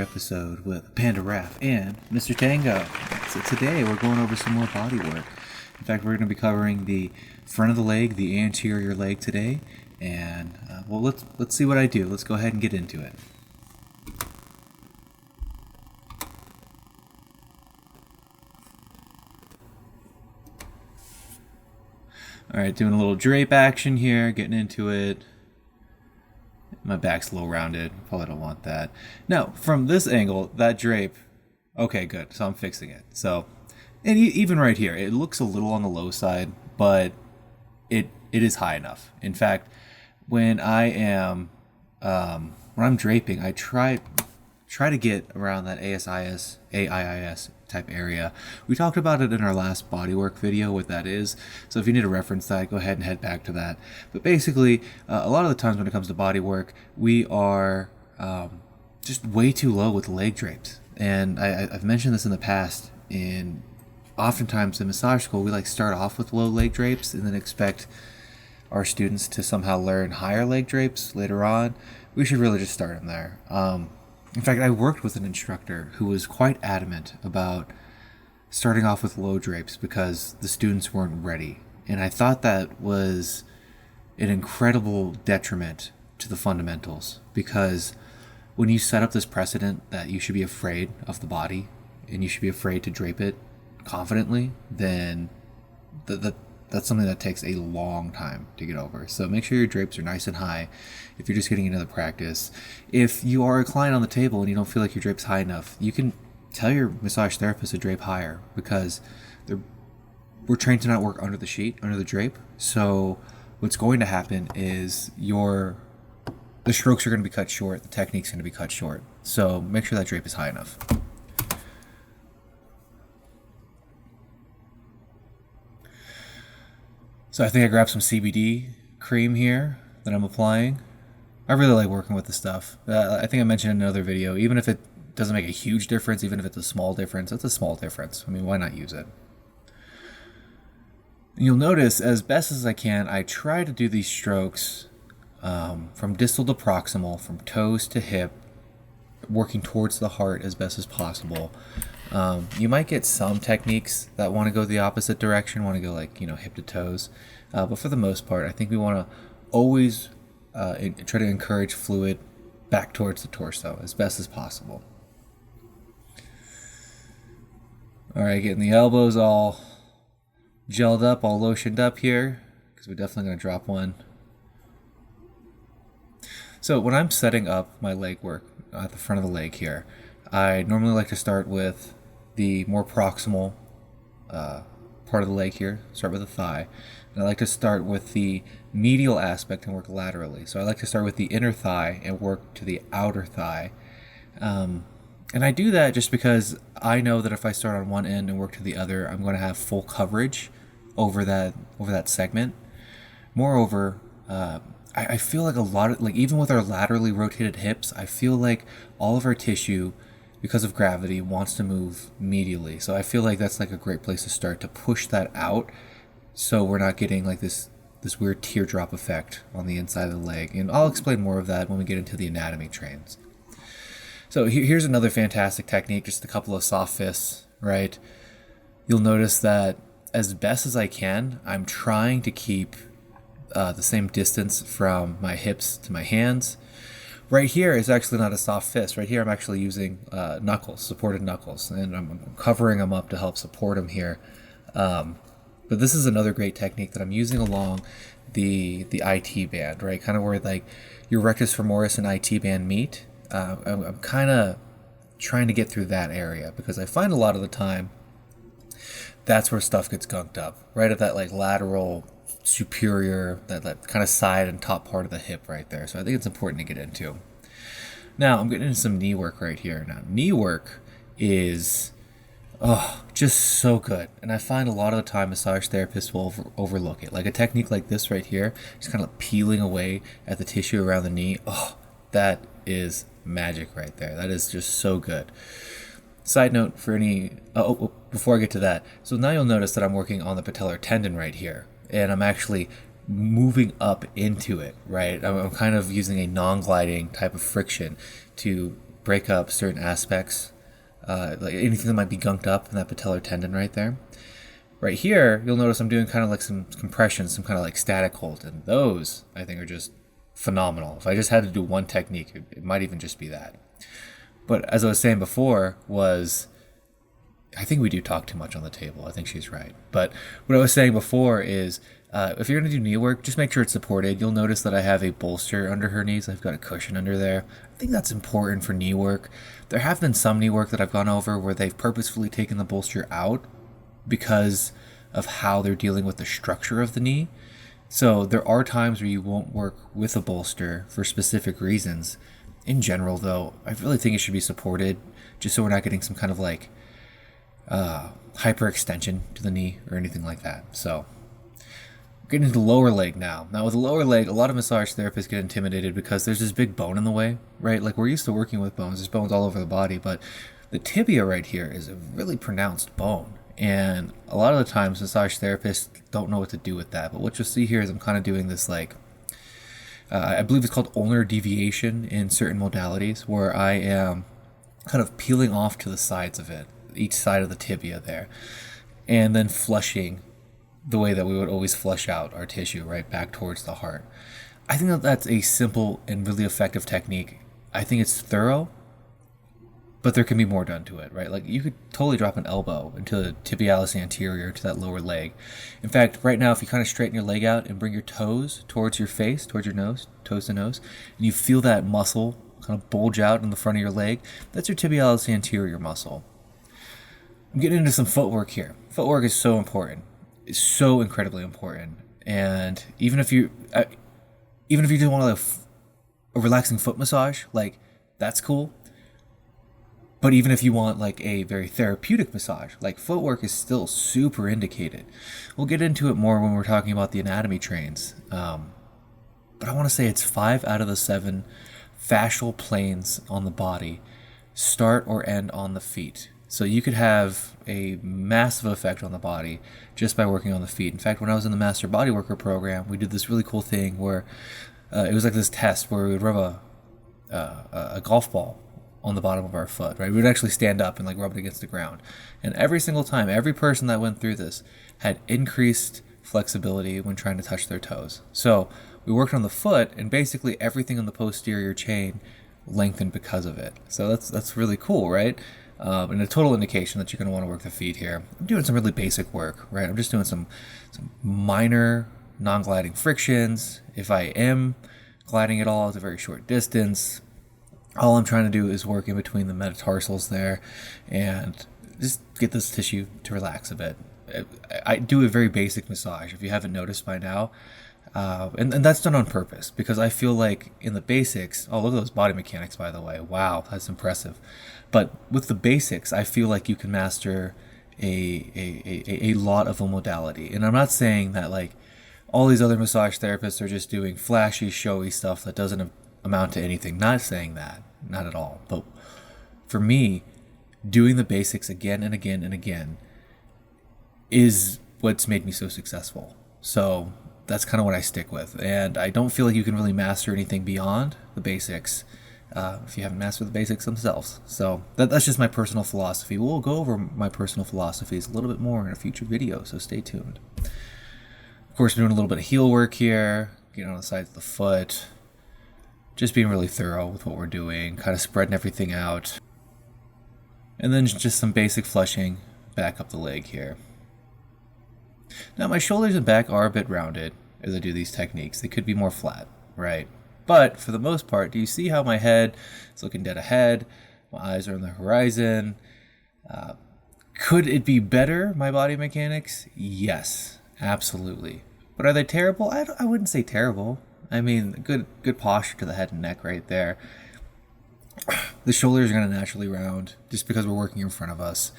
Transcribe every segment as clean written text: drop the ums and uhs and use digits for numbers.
episode with Panda Raf and Mr. Tango. So today we're going over some more body work. In fact, we're going to be covering the front of the leg, the anterior leg today, and well, let's see what I do. Let's go ahead and get into it. All right, doing a little drape action here, getting into it. My back's a little rounded. Probably don't want that. Now, from this angle, that drape, okay, good. So I'm fixing it. So, and even right here, it looks a little on the low side, but it is high enough. In fact, when I'm draping, I try to get around that AIIS type area. We talked about it in our last bodywork video, what that is. So if you need to reference that, go ahead and head back to that. But basically, a lot of the times when it comes to bodywork, we are just way too low with leg drapes. And I've mentioned this in the past. Oftentimes in massage school, we start off with low leg drapes and then expect our students to somehow learn higher leg drapes later on. We should really just start them there. In fact, I worked with an instructor who was quite adamant about starting off with low drapes because the students weren't ready. And I thought that was an incredible detriment to the fundamentals, because when you set up this precedent that you should be afraid of the body and you should be afraid to drape it confidently, then that's something that takes a long time to get over. So make sure your drapes are nice and high if you're just getting into the practice. If you are a client on the table and you don't feel like your drape's high enough, you can tell your massage therapist to drape higher, because we're trained to not work under the sheet, under the drape. So what's going to happen is the strokes are going to be cut short, the technique's going to be cut short. So make sure that drape is high enough. So I think I grabbed some CBD cream here that I'm applying. I really like working with this stuff. I think I mentioned in another video, even if it doesn't make a huge difference, even if it's a small difference, it's a small difference. I mean, why not use it? You'll notice, as best as I can, I try to do these strokes from distal to proximal, from toes to hip, working towards the heart as best as possible. You might get some techniques that want to go the opposite direction, want to go hip to toes. But for the most part, I think we want to always try to encourage fluid back towards the torso as best as possible. All right, getting the elbows all gelled up, all lotioned up here, because we're definitely going to drop one. So when I'm setting up my leg work at the front of the leg here, I normally like to start with the more proximal part of the leg here, start with the thigh. And I like to start with the medial aspect and work laterally. So I like to start with the inner thigh and work to the outer thigh. And I do that just because I know that if I start on one end and work to the other, I'm going to have full coverage over that segment. Moreover, I feel like a lot of, even with our laterally rotated hips, I feel like all of our tissue, because of gravity, wants to move medially. So I feel like that's a great place to start, to push that out, so we're not getting this weird teardrop effect on the inside of the leg. And I'll explain more of that when we get into the anatomy trains. So here's another fantastic technique, just a couple of soft fists, right? You'll notice that as best as I can, I'm trying to keep the same distance from my hips to my hands. Right here is actually not a soft fist. Right here I'm actually using knuckles, supported knuckles, and I'm covering them up to help support them here. But this is another great technique that I'm using along the IT band, right? Kind of where your rectus femoris and IT band meet. I'm kind of trying to get through that area, because I find a lot of the time that's where stuff gets gunked up, right at that lateral superior, that kind of side and top part of the hip right there. So I think it's important to get into. Now I'm getting into some knee work right here. Now knee work is just so good, and I find a lot of the time massage therapists will overlook it. A technique like this right here, just kind of peeling away at the tissue around the knee. That is magic right there. That is just so good. Side note for any before I get to that, so now you'll notice that I'm working on the patellar tendon right here, and I'm actually moving up into it, right? I'm kind of using a non-gliding type of friction to break up certain aspects, like anything that might be gunked up in that patellar tendon right there. Right here, you'll notice I'm doing kind of like some compression, some kind of like static hold, and those I think are just phenomenal. If I just had to do one technique, it might even just be that. But as I was saying before, I think we do talk too much on the table. I think she's right. But what I was saying before is, if you're going to do knee work, just make sure it's supported. You'll notice that I have a bolster under her knees. I've got a cushion under there. I think that's important for knee work. There have been some knee work that I've gone over where they've purposefully taken the bolster out because of how they're dealing with the structure of the knee. So there are times where you won't work with a bolster for specific reasons. In general, though, I really think it should be supported, just so we're not getting some kind of like hyperextension to the knee or anything like that. So getting into the lower leg now. Now with the lower leg, a lot of massage therapists get intimidated because there's this big bone in the way, right? Like we're used to working with bones. There's bones all over the body, but the tibia right here is a really pronounced bone. And a lot of the times massage therapists don't know what to do with that. But what you'll see here is I'm kind of doing this like, I believe it's called ulnar deviation in certain modalities, where I am kind of peeling off to the sides of it, each side of the tibia there, and then flushing the way that we would always flush out our tissue, right back towards the heart. I think that that's a simple and really effective technique. I think it's thorough, but there can be more done to it, right? Like you could totally drop an elbow into the tibialis anterior to that lower leg. In fact, right now, if you kind of straighten your leg out and bring your toes towards your face, towards your nose, toes to nose, and you feel that muscle kind of bulge out in the front of your leg, that's your tibialis anterior muscle. I'm getting into some footwork here. Footwork is so important. It's so incredibly important. And even if you do want a relaxing foot massage, like that's cool. But even if you want like a very therapeutic massage, like footwork is still super indicated. We'll get into it more when we're talking about the anatomy trains. But I want to say it's 5 out of the 7 fascial planes on the body start or end on the feet. So you could have a massive effect on the body just by working on the feet. In fact, when I was in the Master Bodyworker program, we did this really cool thing where it was like this test where we would rub a golf ball on the bottom of our foot, right? We would actually stand up and like rub it against the ground. And every single time, every person that went through this had increased flexibility when trying to touch their toes. So we worked on the foot, and basically everything on the posterior chain lengthened because of it. So that's really cool, right? And a total indication that you're going to want to work the feet here. I'm doing some really basic work, right? I'm just doing some minor non-gliding frictions. If I am gliding at all, it's a very short distance. All I'm trying to do is work in between the metatarsals there and just get this tissue to relax a bit. I do a very basic massage, if you haven't noticed by now. And that's done on purpose because I feel like in the basics, oh, look at those body mechanics, by the way. Wow, that's impressive. But with the basics, I feel like you can master a lot of a modality. And I'm not saying that like all these other massage therapists are just doing flashy, showy stuff that doesn't amount to anything. Not saying that, not at all. But for me, doing the basics again and again and again is what's made me so successful. So that's kind of what I stick with. And I don't feel like you can really master anything beyond the basics if you haven't mastered the basics themselves. So that's just my personal philosophy. We'll go over my personal philosophies a little bit more in a future video, so stay tuned. Of course, we're doing a little bit of heel work here, getting on the sides of the foot, just being really thorough with what we're doing, kind of spreading everything out. And then just some basic flushing back up the leg here. Now my shoulders and back are a bit rounded as I do these techniques. They could be more flat, right? But for the most part, do you see how my head is looking dead ahead? My eyes are on the horizon. Could it be better, my body mechanics? Yes, absolutely. But are they terrible? I wouldn't say terrible. I mean, good posture to the head and neck right there. The shoulders are going to naturally round just because we're working in front of us.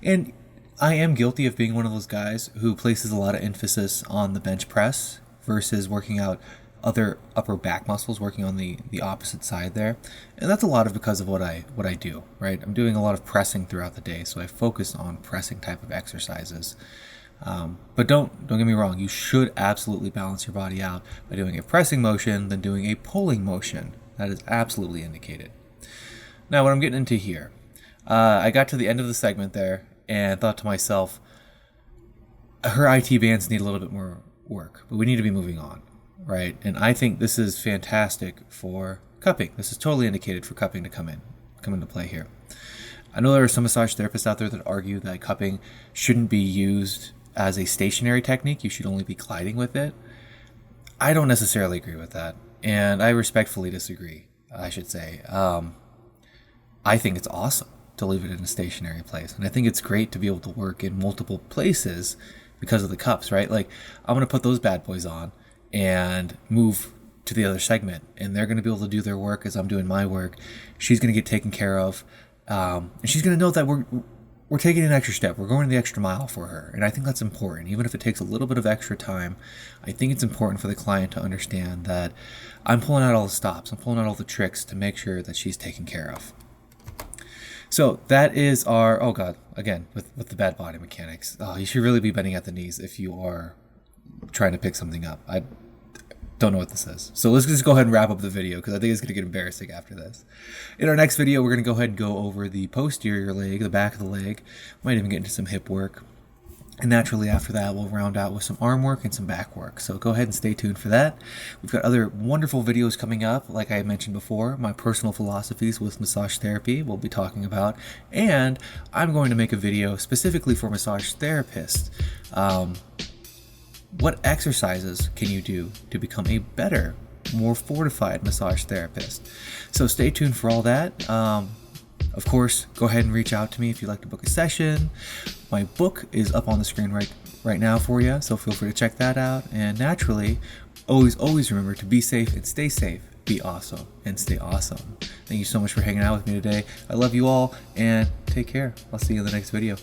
And I am guilty of being one of those guys who places a lot of emphasis on the bench press versus working out other upper back muscles, working on the opposite side there. And that's a lot of because of what I do, right? I'm doing a lot of pressing throughout the day, so I focus on pressing type of exercises. But don't get me wrong, you should absolutely balance your body out by doing a pressing motion than doing a pulling motion. That is absolutely indicated. Now, what I'm getting into here, I got to the end of the segment there and thought to myself, her IT bands need a little bit more work, but we need to be moving on, right? And I think this is fantastic for cupping. This is totally indicated for cupping to come into play here. I know there are some massage therapists out there that argue that cupping shouldn't be used as a stationary technique. You should only be gliding with it. I don't necessarily agree with that, and I respectfully disagree, I should say. I think it's awesome to leave it in a stationary place, and I think it's great to be able to work in multiple places because of the cups, right? Like, I'm going to put those bad boys on and move to the other segment, and they're going to be able to do their work as I'm doing my work. She's going to get taken care of, and she's going to know that we're taking an extra step. We're going the extra mile for her, and I think that's important. Even if it takes a little bit of extra time, I think it's important for the client to understand that I'm pulling out all the stops. I'm pulling out all the tricks to make sure that she's taken care of. So that is our, oh God, again, with the bad body mechanics. Oh, you should really be bending at the knees if you are trying to pick something up. I don't know what this is. So let's just go ahead and wrap up the video because I think it's going to get embarrassing after this. In our next video, we're going to go ahead and go over the posterior leg, the back of the leg. Might even get into some hip work. And naturally after that, we'll round out with some arm work and some back work. So go ahead and stay tuned for that. We've got other wonderful videos coming up. Like I mentioned before, my personal philosophies with massage therapy we'll be talking about. And I'm going to make a video specifically for massage therapists. What exercises can you do to become a better, more fortified massage therapist? So stay tuned for all that. Of course, go ahead and reach out to me if you'd like to book a session. My book is up on the screen right now for you, so feel free to check that out. And naturally, always remember to be safe and stay safe, be awesome and stay awesome. Thank you so much for hanging out with me today. I love you all, and take care. I'll see you in the next video.